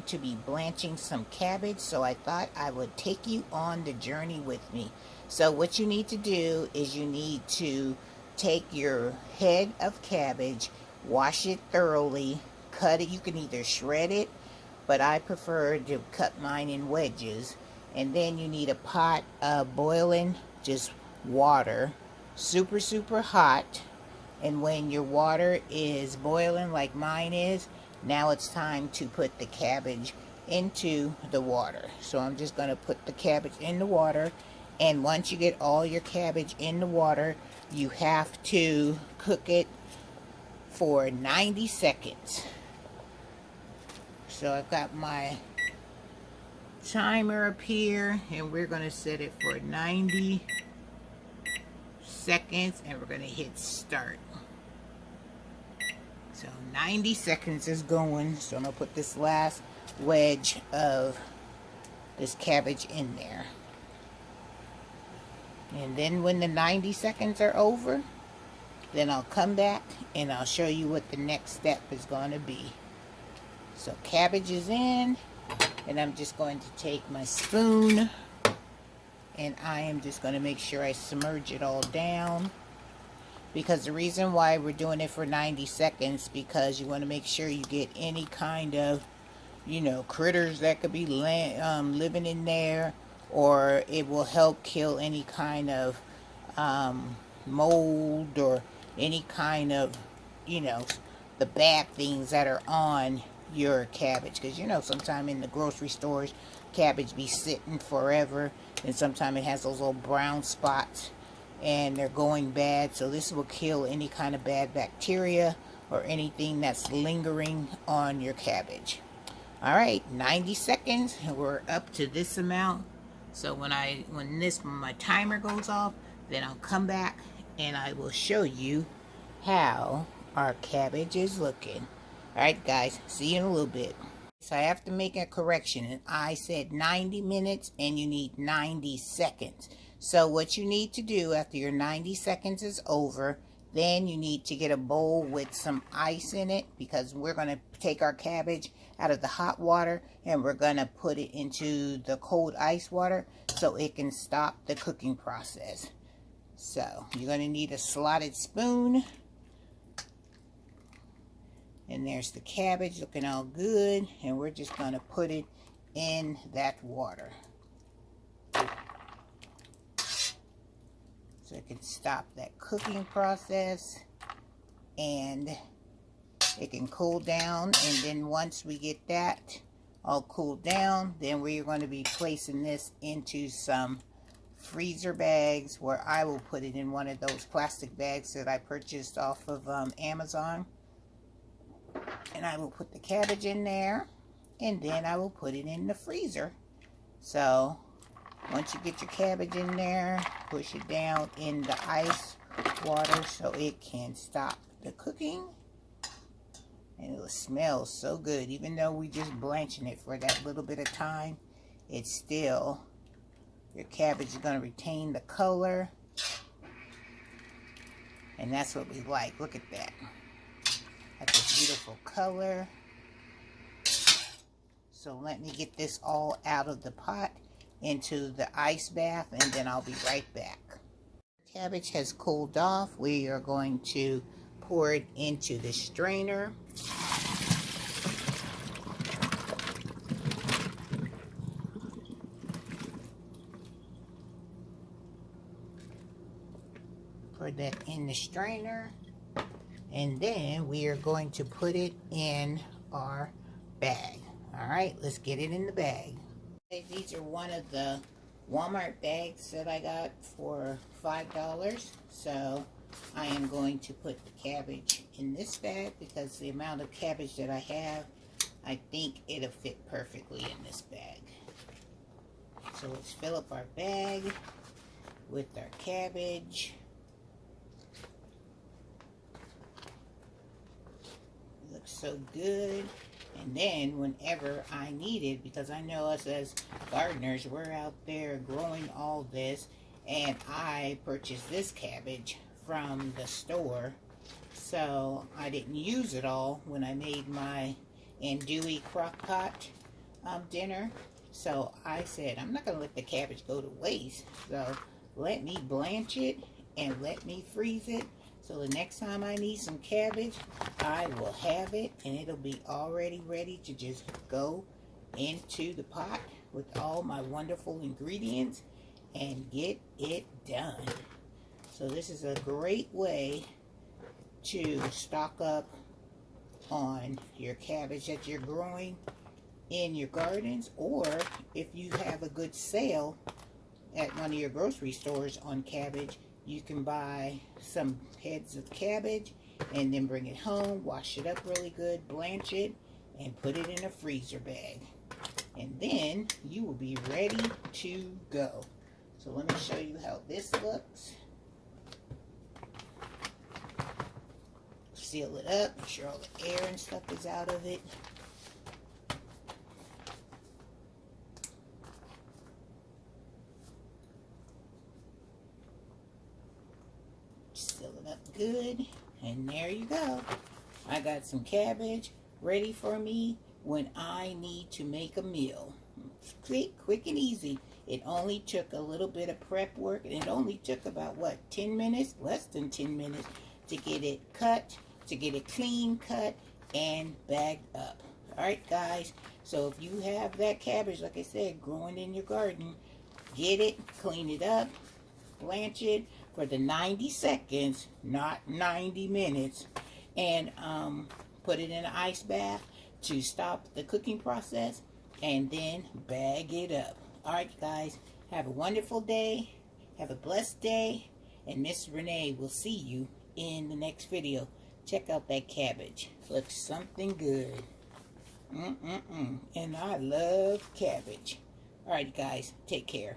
to be blanching some cabbage, so I thought I would take you on the journey with me. So what you need to do is you need to take your head of cabbage, wash it thoroughly, cut it. You can either shred it, but I prefer to cut mine in wedges. And then you need a pot of boiling just water, super hot. And when your water is boiling like mine is, now it's time to put the cabbage into the water. So I'm just going to put the cabbage in the water. And once you get all your cabbage in the water, you have to cook it for 90 seconds. So I've got my timer up here, and we're going to set it for 90 seconds, and we're going to hit start. So 90 seconds is going, so I'm going to put this last wedge of this cabbage in there. And then when the 90 seconds are over, then I'll come back and I'll show you what the next step is going to be. So cabbage is in, and I'm just going to take my spoon, and I am just going to make sure I submerge it all down. Because the reason why we're doing it for 90 seconds, because you want to make sure you get any kind of, critters that could be living in there, or it will help kill any kind of mold or any kind of, the bad things that are on your cabbage. Because sometimes in the grocery stores, cabbage be sitting forever, and sometimes it has those little brown spots and they're going bad. So this will kill any kind of bad bacteria or anything that's lingering on your cabbage. All right, 90 seconds, and we're up to this amount. So when my timer goes off, then I'll come back and I will show you how our cabbage is looking. Alright guys, see you in a little bit. So I have to make a correction, and I said 90 minutes and you need 90 seconds. So what you need to do after your 90 seconds is over, then you need to get a bowl with some ice in it, because we're going to take our cabbage out of the hot water and we're going to put it into the cold ice water so it can stop the cooking process. So you're going to need a slotted spoon. And there's the cabbage looking all good, and we're just going to put it in that water so it can stop that cooking process and it can cool down. And then once we get that all cooled down, then we're going to be placing this into some freezer bags, where I will put it in one of those plastic bags that I purchased off of Amazon. And I will put the cabbage in there, and then I will put it in the freezer. So once you get your cabbage in there, push it down in the ice water so it can stop the cooking. And it will smell so good. Even though we just blanching it for that little bit of time, it's still, your cabbage is going to retain the color. And that's what we like. Look at that. That's a beautiful color. So let me get this all out of the pot into the ice bath, and then I'll be right back. Cabbage has cooled off. We are going to pour it into the strainer. Pour that in the strainer. And then we are going to put it in our bag. All right, let's get it in the bag. These are one of the Walmart bags that I got for $5. So I am going to put the cabbage in this bag, because the amount of cabbage that I have, I think it'll fit perfectly in this bag. So let's fill up our bag with our cabbage. Looks so good. And then whenever I need it, because I know us as gardeners, we're out there growing all this, and I purchased this cabbage from the store, so I didn't use it all when I made my andouille crock pot. dinner. So I said, I'm not going to let the cabbage go to waste. So let me blanch it and let me freeze it. So the next time I need some cabbage, I will have it and it'll be already ready to just go into the pot with all my wonderful ingredients and get it done. So this is a great way to stock up on your cabbage that you're growing in your gardens, or if you have a good sale at one of your grocery stores on cabbage, you can buy some heads of cabbage and then bring it home, wash it up really good, blanch it, and put it in a freezer bag. And then you will be ready to go. So let me show you how this looks. Seal it up, make sure all the air and stuff is out of it. Seal it up good, and there you go. I got some cabbage ready for me when I need to make a meal. Quick and easy. It only took a little bit of prep work, and it only took about, what, 10 minutes? Less than 10 minutes to get it cut, to get it clean cut and bagged up. Alright guys, so if you have that cabbage, like I said, growing in your garden, get it, clean it up, blanch it for the 90 seconds, not 90 minutes, and put it in an ice bath to stop the cooking process, and then bag it up. Alright guys, have a wonderful day, have a blessed day, and Miss Renee will see you in the next video. Check out that cabbage. Looks something good. And I love cabbage. Alright guys, take care.